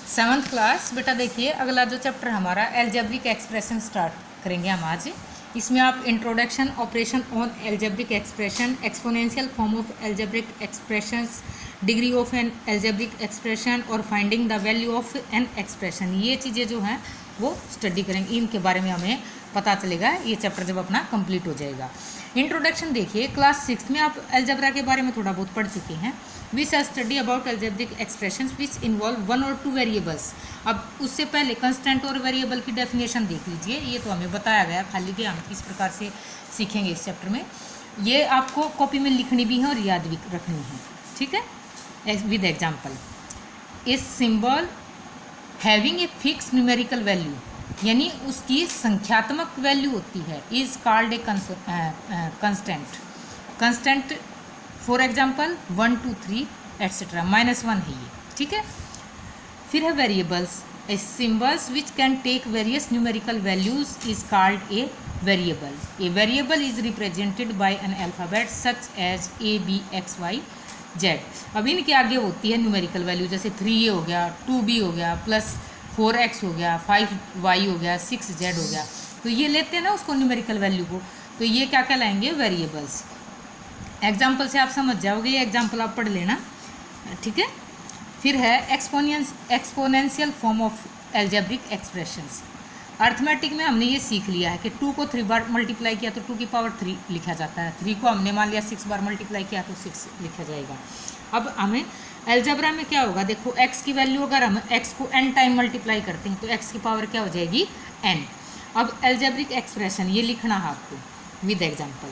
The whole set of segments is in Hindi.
सेवन्थ क्लास बेटा देखिए, अगला जो चैप्टर हमारा एल्जेब्रिक एक्सप्रेशन स्टार्ट करेंगे हम आज। इसमें आप introduction, operation on algebraic expression, exponential form of algebraic expressions, degree of an algebraic expression और finding the value of an expression, ये चीज़ें जो हैं वो स्टडी करेंगे। इनके बारे में हमें पता चलेगा ये चैप्टर जब अपना कंप्लीट हो जाएगा। इंट्रोडक्शन देखिए, क्लास 6 में आप एल्जेब्रा के बारे में थोड़ा बहुत पढ़ चुके हैं। We shall study about algebraic expressions which involve 1 और 2 वेरिएबल्स। अब उससे पहले कंस्टेंट और वेरिएबल की डेफिनेशन देख लीजिए, ये तो हमें बताया गया, खाली कि हम किस प्रकार से सीखेंगे इस चैप्टर में। ये आपको कॉपी में लिखनी भी है और याद भी रखनी है, ठीक है। With example, a symbol having a fix numerical value, यानी उसकी संख्यात्मक वैल्यू होती है, is called a constant. Constant for example 1 2 3 etcetera, -1 है ये, ठीक है। फिर है variables, a symbols which can take various numerical values is called a variable. A variable is represented by an alphabet such as A B X Y Z। अब इनके आगे होती है न्यूमेरिकल वैल्यू, जैसे 3A हो गया, 2B हो गया, +4X हो गया, 5Y हो गया, 6Z हो गया। तो ये लेते हैं ना उसको न्यूमेरिकल वैल्यू को, तो ये क्या कहलाएंगे? वेरिएबल्स। एग्जाम्पल से आप समझ जाओगे, ये एग्जाम्पल आप पढ़ लेना, ठीक है। फिर है exponential form of algebraic expressions. Arithmetic में हमने ये सीख लिया है कि 2 को 3 बार मल्टीप्लाई किया तो 2 की पावर 3 लिखा जाता है, 3 को हमने मान लिया 6 बार मल्टीप्लाई किया तो 6 लिखा जाएगा। अब हमें एल्जेब्रा में क्या होगा, देखो x की वैल्यू अगर हम x को n टाइम मल्टीप्लाई करते हैं तो x की पावर क्या हो जाएगी? n। अब एल्जेब्रिक एक्सप्रेशन ये लिखना है आपको with example.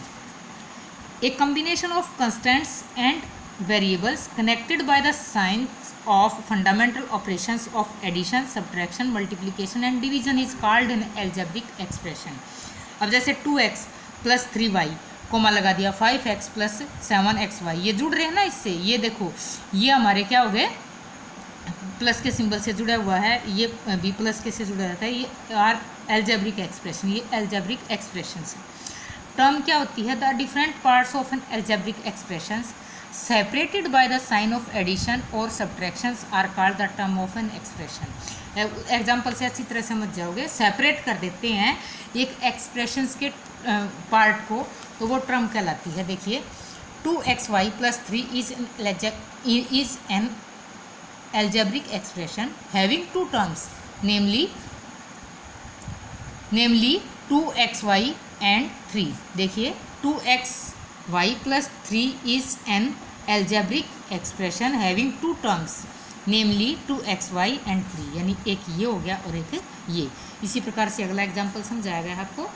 A combination of constants and variables connected by the signs of fundamental operations of addition, subtraction, multiplication and division is called an algebraic expression। अब जैसे 2x + 3y कोमा लगा दिया, 5x + 7xy, ये जुड़ रहे हैं ना इससे। ये देखो, ये हमारे क्या हो गए? प्लस के सिंबल से जुड़ा हुआ है, ये भी प्लस के से जुड़ा रहता है, ये आर एल्जेब्रिक एक्सप्रेशन, ये एल्जेब्रिक एक्सप्रेशन है। टर्म क्या होती है? The different parts of an algebraic expressions separated by the sign of addition और subtractions are called the term of an expression. Example से अच्छी तरह समझ जाओगे, सेपरेट कर देते हैं एक एक्सप्रेशंस के पार्ट को, तो वो टर्म कहलाती है। देखिए, 2xy + 3 is an algebraic expression having 2 terms, namely 2xy and 3। देखिए, 2xy + 3 is an algebraic expression having 2 terms, namely 2xy and 3, यानी एक ये हो गया और एक ये। इसी प्रकार से अगला एग्जाम्पल समझाया गया है आपको।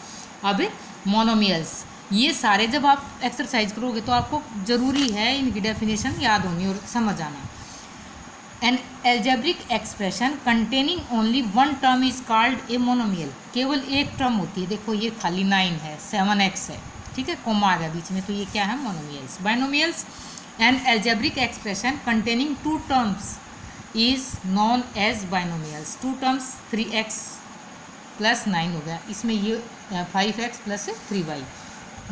अब मोनोमियल्स, ये सारे जब आप एक्सरसाइज करोगे तो आपको ज़रूरी है इनकी डेफिनेशन याद होनी और समझ आना। N algebraic expression containing only 1 term is called a monomial. केवल एक टर्म होती है, देखो ये खाली 9 है, 7x है, ठीक है, कोमा आ गया बीच में, तो ये क्या है? Monomials. Binomials, an algebraic expression containing 2 terms is known as binomials. 2 terms 3x + 9 हो गया, इसमें ये 5x + 3y।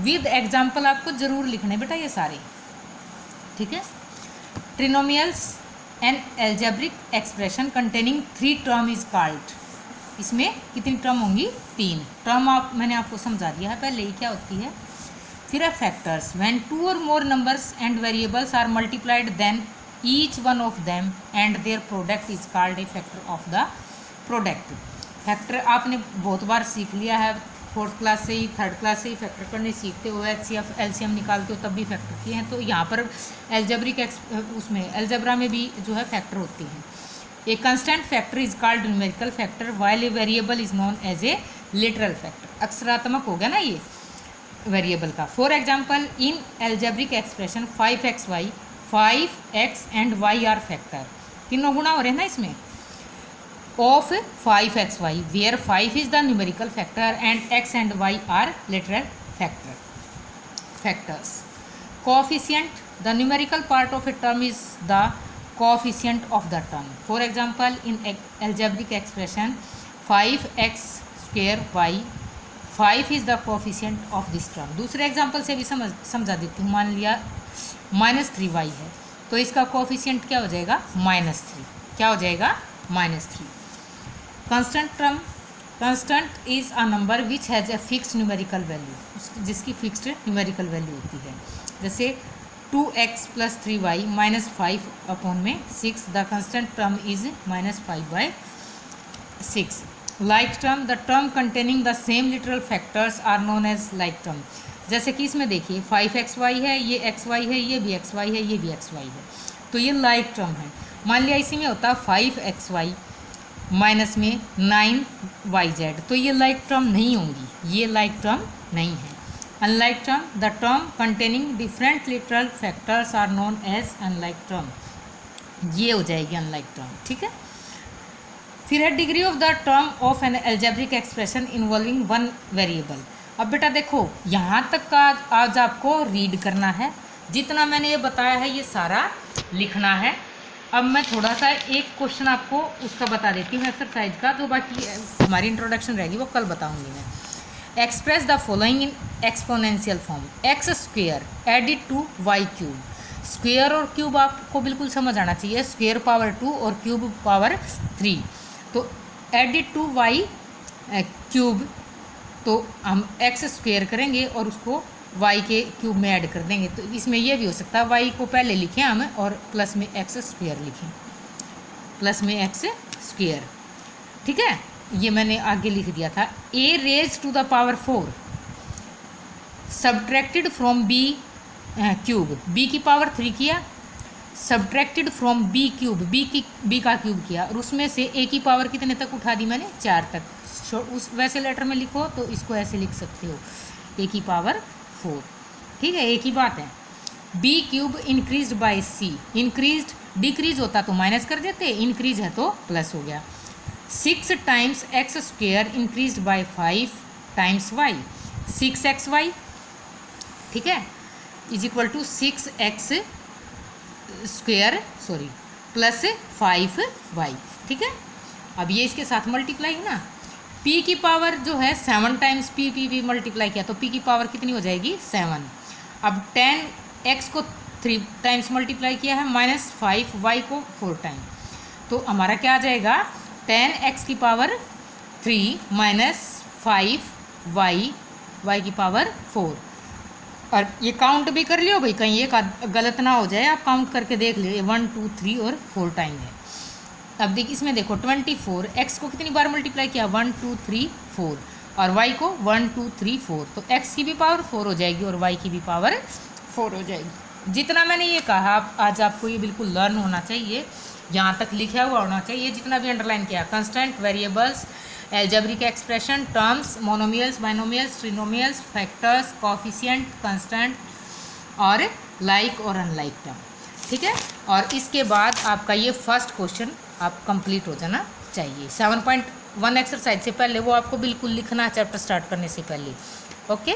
विद एग्जाम्पल आपको जरूर लिखने बेटा ये सारे, ठीक है। Trinomials, an algebraic expression containing 3 term is called. इसमें कितनी टर्म होंगी? 3 टर्म। मैंने आपको समझा दिया है पहले ही क्या होती है। फिर है फैक्टर्स, व्हेन 2 और more numbers and variables are multiplied then each one of them and their product is called a factor of the product. Factor आपने बहुत बार सीख लिया है, 4th क्लास से ही, 3rd क्लास से ही फैक्टर करने सीखते हो, HCF LCM निकालते हो तब भी फैक्टर किए हैं। तो यहाँ पर एल्जेब्रिक उसमें एल्जेब्रा में भी जो है फैक्टर होती है। A constant factor is called numerical factor while a variable is known as a literal factor. अक्षरात्मक हो गया ना ये वेरिएबल का। For example, in algebraic expression 5xy, 5x and y are factor, तीनों गुणा हो रहे हैं ना इसमें, of 5xy, where 5 is the numerical factor and x and y are literal factors. Coefficient, the numerical part of a term is the coefficient of the term. For example, in algebraic expression 5x² y, 5 is the coefficient of this term. दूसरे एग्जाम्पल से भी समझा देती हूँ। मान लिया -3y है, तो इसका कोफिशिएंट क्या हो जाएगा? -3। क्या हो जाएगा? -3। Constant term, constant is a number which has a fixed numerical value, जिसकी फिक्स्ड न्यूमेरिकल वैल्यू होती है। जैसे 2x + 3y -5 अपॉन में 6, the constant term is -5/6। Like term, the term containing the same literal factors are known as like term. जैसे कि इसमें देखिए 5xy है, ये xy है, ये भी xy है, ये भी xy है, तो ये लाइक टर्म है। मान लिया इसी में होता 5xy माइनस में 9yz, तो ये लाइक टर्म नहीं होंगी, ये लाइक टर्म नहीं है। Unlike term, the term containing different literal factors are known as unlike term, ये हो जाएगी अनलाइक टर्म। ठीक है, फिर है degree of the term of an algebraic expression involving one variable. अब बेटा देखो यहाँ तक का आज आपको रीड करना है, जितना मैंने ये बताया है ये सारा लिखना है। अब मैं थोड़ा सा एक क्वेश्चन आपको उसका बता देती हूँ एक्सरसाइज का, जो बाकी हमारी इंट्रोडक्शन रहेगी वो कल बताऊँगी मैं। Express the following in exponential form, x² added to y³। Square और क्यूब आपको बिल्कुल समझ आना चाहिए, स्क्वेयर पावर 2 और क्यूब पावर 3। तो एडिड टू y³ तो हम x² करेंगे और उसको y के क्यूब में ऐड कर देंगे। तो इसमें यह भी हो सकता है y को पहले लिखें हम और प्लस में x² लिखें, प्लस में x²। ठीक है, ये मैंने आगे लिख दिया था। a⁻⁴ subtracted from b³ b की पावर 3 किया, सब्ट्रैक्टेड फ्रॉम b³ b का क्यूब किया, और उसमें से a की पावर कितने तक उठा दी मैंने, 4 तक। उस वैसे लेटर में लिखो तो इसको ऐसे लिख सकते हो, a की पावर 4। ठीक है, एक ही बात है। b³ increase by c, increase decrease होता तो माइनस कर देते, इंक्रीज है तो प्लस हो गया। 6 times x² increase by 5 times y, 6xy। ठीक है, is equal to 6x² plus 5y। ठीक है, अब ये इसके साथ मल्टीप्लाई है ना, p की पावर जो है 7 टाइम्स p मल्टीप्लाई किया तो p की पावर कितनी हो जाएगी, 7। अब 10x को 3 टाइम्स मल्टीप्लाई किया है, -5y को 4 टाइम, तो हमारा क्या आ जाएगा, 10x की पावर 3 -5y की पावर 4। और ये काउंट भी कर लियो भाई, कहीं एक गलत ना हो जाए, आप काउंट करके देख लीजिए, 1 2 3 और 4 टाइम है। अब देखिए इसमें देखो 24, x को कितनी बार मल्टीप्लाई किया, 1 2 3 4, और y को 1 2 3 4, तो x की भी पावर 4 हो जाएगी और y की भी पावर 4 हो जाएगी। जितना मैंने ये कहा आज आपको ये बिल्कुल लर्न होना चाहिए, यहाँ तक लिखा हुआ होना चाहिए, जितना भी अंडरलाइन किया, constant, variables, algebraic expression, terms, monomials, binomials, trinomials, factors, coefficient, constant और लाइक और अनलाइक टर्म। ठीक है, और इसके बाद आपका ये फर्स्ट क्वेश्चन आप कंप्लीट हो जाना चाहिए। 7.1 एक्सरसाइज से पहले वो आपको बिल्कुल लिखना है चैप्टर स्टार्ट करने से पहले। ओके।